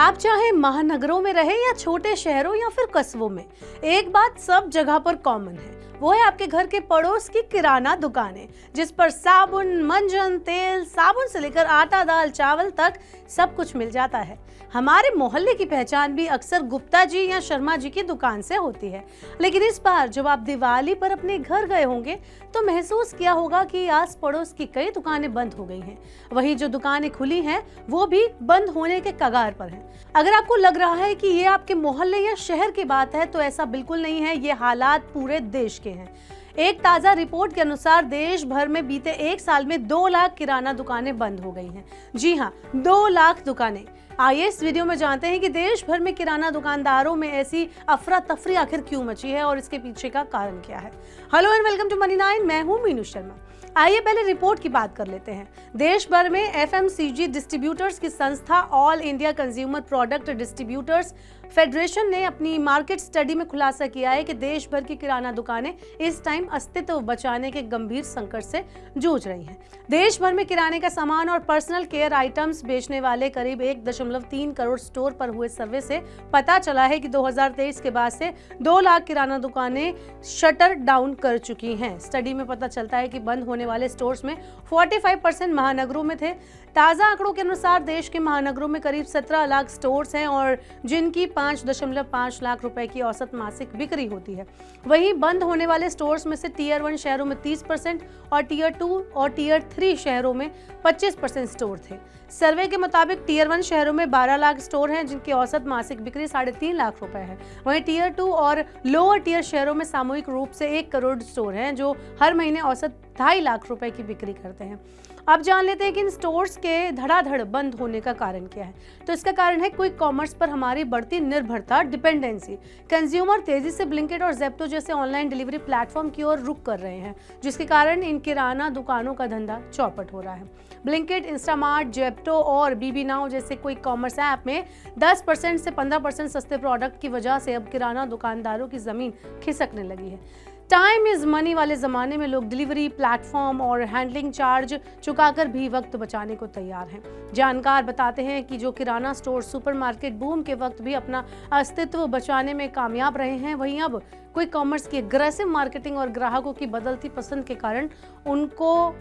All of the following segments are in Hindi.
आप चाहे महानगरों में रहे या छोटे शहरों या फिर कस्बों में, एक बात सब जगह पर कॉमन है, वो है आपके घर के पड़ोस की किराना दुकानें, जिस पर साबुन, मंजन, तेल, साबुन से लेकर आटा, दाल, चावल तक सब कुछ मिल जाता है। हमारे मोहल्ले की पहचान भी अक्सर गुप्ता जी या शर्मा जी की दुकान से होती है। लेकिन इस बार जब आप दिवाली पर अपने घर गए होंगे तो महसूस किया होगा कि आस पड़ोस की कई दुकानें बंद हो गई हैं। वहीं जो दुकानें खुली हैं वो भी बंद होने के कगार पर हैं। अगर आपको लग रहा है कि ये आपके मोहल्ले या शहर की बात है तो ऐसा बिल्कुल नहीं है, ये हालात पूरे देश के हैं। एक ताजा रिपोर्ट के अनुसार देश भर में बीते एक साल में 2 लाख किराना दुकानें बंद हो गई हैं। जी हाँ, 2 लाख दुकानें। आइए इस वीडियो में जानते हैं कि देश भर में किराना दुकानदारों में ऐसी अफरा तफरी आखिर क्यों मची है और इसके पीछे का कारण क्या है। Hello and welcome to money 9, मैं हूं मीनू शर्मा। आइए पहले रिपोर्ट की बात कर लेते हैं। देश भर में एफएमसीजी डिस्ट्रीब्यूटर्स की संस्था all India consumer product distributors federation ने अपनी मार्केट स्टडी में खुलासा किया है कि देश भर की किराना दुकानें इस टाइम अस्तित्व बचाने के गंभीर संकट से जूझ रही हैं। देश भर में किराने का सामान और पर्सनल केयर आइटम्स बेचने वाले करीब 1.3 करोड़ स्टोर पर हुए सर्वे से पता चला है कि 2023 के बाद से 2 लाख किराना दुकानें शटर डाउन कर चुकी हैं। स्टडी में पता चलता है कि बंद होने वाले स्टोर्स में 45% महानगरों में थे। ताजा आंकड़ों के अनुसार देश के महानगरों में करीब 17 लाख स्टोर्स हैं और जिनकी 5.5 लाख रुपए की औसत मासिक बिक्री होती है। वहीं बंद होने वाले स्टोर्स में से टियर 1 शहरों में 30% और टियर 2 और टियर 3 शहरों में 25% स्टोर थे। सर्वे के मुताबिक टियर 1 शहरों में 12 लाख स्टोर हैं जिनकी औसत मासिक बिक्री 3.5 लाख रुपए है। वहीं टियर 2 और लोअर टियर शहरों में सामूहिक रूप से 1 करोड़ स्टोर हैं जो हर महीने औसत 2.5 लाख रुपए की बिक्री करते हैं। अब जान लेते हैं कि इन स्टोर्स के धड़ाधड़ बंद होने का कारण क्या है। तो इसका कारण है क्विक कॉमर्स पर हमारी बढ़ती निर्भरता, डिपेंडेंसी। कंज्यूमर तेजी से ब्लिंकिट और ज़ेप्टो जैसे ऑनलाइन डिलीवरी प्लेटफॉर्म की ओर रुख कर रहे हैं, जिसके कारण इन किराना दुकानों का धंधा चौपट हो रहा है। ब्लिंकिट, इंस्टामार्ट, ज़ेप्टो और बीबी नाउ जैसे क्विक कॉमर्स ऐप में 10% से 15% सस्ते प्रोडक्ट की वजह से अब किराना दुकानदारों की जमीन खिसकने लगी है। टाइम इज मनी वाले ज़माने में लोग डिलीवरी, प्लेटफॉर्म और हैंडलिंग चार्ज चुकाकर भी वक्त बचाने को तैयार हैं। जानकार बताते हैं कि जो किराना स्टोर सुपरमार्केट बूम के वक्त भी अपना अस्तित्व बचाने में कामयाब रहे हैं, वहीं अब क्विक कॉमर्स की एग्रेसिव मार्केटिंग और ग्राहकों की बदलती पसंद के कारण उनको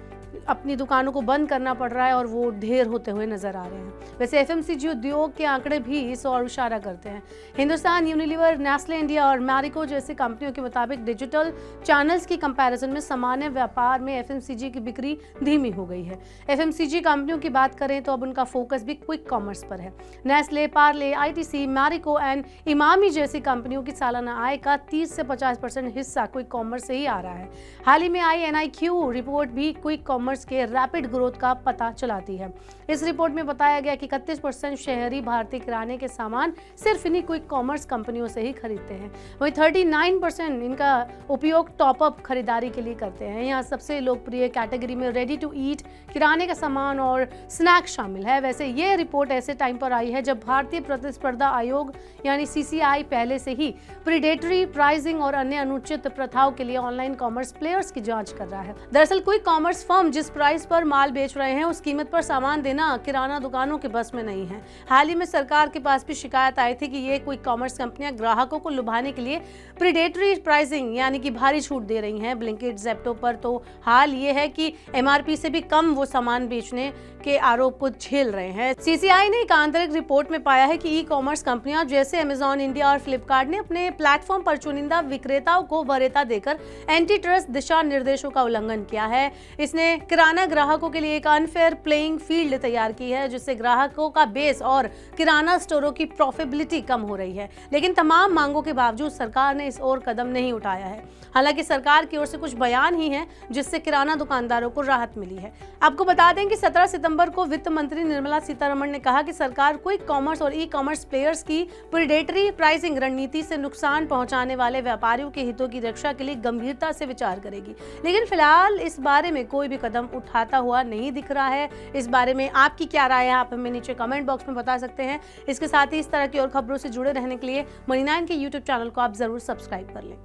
अपनी दुकानों को बंद करना पड़ रहा है और वो ढेर होते हुए नजर आ रहे हैं। वैसे एफएमसीजी उद्योग के आंकड़े भी इस ओर इशारा करते हैं। हिंदुस्तान यूनिलीवर, नेस्ले इंडिया और मैरिको जैसी कंपनियों के मुताबिक डिजिटल चैनल्स की कंपैरिजन में सामान्य व्यापार में एफएमसीजी की बिक्री धीमी हो गई है। एफएमसीजी कंपनियों की बात करें तो अब उनका फोकस भी क्विक कॉमर्स पर है। Nestle, Parle, ITC, Marico and Emami जैसी कंपनियों की सालाना आय का 30 से 50% हिस्सा क्विक कॉमर्स से ही आ रहा है। हाल ही में आई एनआईक्यू रिपोर्ट भी क्विक कॉमर्स के रैपिड ग्रोथ का पता चलाती है। इस रिपोर्ट में बताया गया कि 31% शहरी भारतीय किराने के सामान सिर्फ इन्हीं क्विक कॉमर्स कंपनियों से ही खरीदते हैं। वहीं 39% इनका उपयोग टॉपअप खरीदारी के लिए करते हैं। यहाँ सबसे लोकप्रिय कैटेगरी में रेडी टू ईट, किराने का सामान और स्नैक्स शामिल है। वैसे ये रिपोर्ट ऐसे टाइम पर आई है जब भारतीय प्रतिस्पर्धा आयोग यानी सीसीआई पहले से ही प्रीडेटरी प्राइसिंग और अन्य अनुचित प्रथाओं के लिए ऑनलाइन कॉमर्स प्लेयर्स की जांच कर रहा है। दरअसल क्विक कॉमर्स फर्म जिस प्राइस पर माल बेच रहे हैं उस कीमत पर सामान देना किराना दुकानों के बस में नहीं है। हाल ही में सरकार के पास भी शिकायत आई थी कि ये क्विक कॉमर्स कंपनियां ग्राहकों को लुभाने के लिए प्रीडेटरी प्राइसिंग यानी कि भारी छूट दे रही हैं। ब्लिंकिट, ज़ेप्टो पर तो हाल ये है कि एमआरपी से भी कम वो सामान बेचने के आरोप को झेल रहे हैं। सीसीआई ने एक आंतरिक रिपोर्ट में पाया है कि ई कॉमर्स कंपनियां जैसे अमेजॉन इंडिया और फ्लिपकार्ट ने अपने प्लेटफॉर्म पर चुनिंदा विक्रेताओं को वरीयता देकर एंटी ट्रस्ट दिशा निर्देशों का उल्लंघन किया है। इसने किराना ग्राहकों के लिए एक अनफेयर प्लेइंग फील्ड तैयार की है जिससे ग्राहकों का बेस और किराना स्टोरों की प्रॉफिटेबिलिटी कम हो रही है। लेकिन तमाम मांगों के बावजूद सरकार ने इस ओर कदम नहीं उठाया है। हालांकि सरकार की ओर से कुछ बयान ही हैं जिससे किराना दुकानदारों को राहत मिली है। आपको बता दें कि 17 सितंबर को वित्त मंत्री निर्मला सीतारमण ने कहा कि सरकार क्विक कॉमर्स और ई कॉमर्स प्लेयर्स की प्रीडेटरी प्राइसिंग रणनीति से नुकसान पहुंचाने वाले व्यापारियों के हितों की रक्षा के लिए गंभीरता से विचार करेगी। लेकिन फिलहाल इस बारे में कोई भी कदम उठाता हुआ नहीं दिख रहा है। इस बारे में आपकी क्या राय है, आप हमें नीचे कमेंट बॉक्स में बता सकते हैं। इसके साथ ही इस तरह की और खबरों से जुड़े रहने के लिए मनी 9 के यूट्यूब चैनल को आप जरूर सब्सक्राइब कर लें।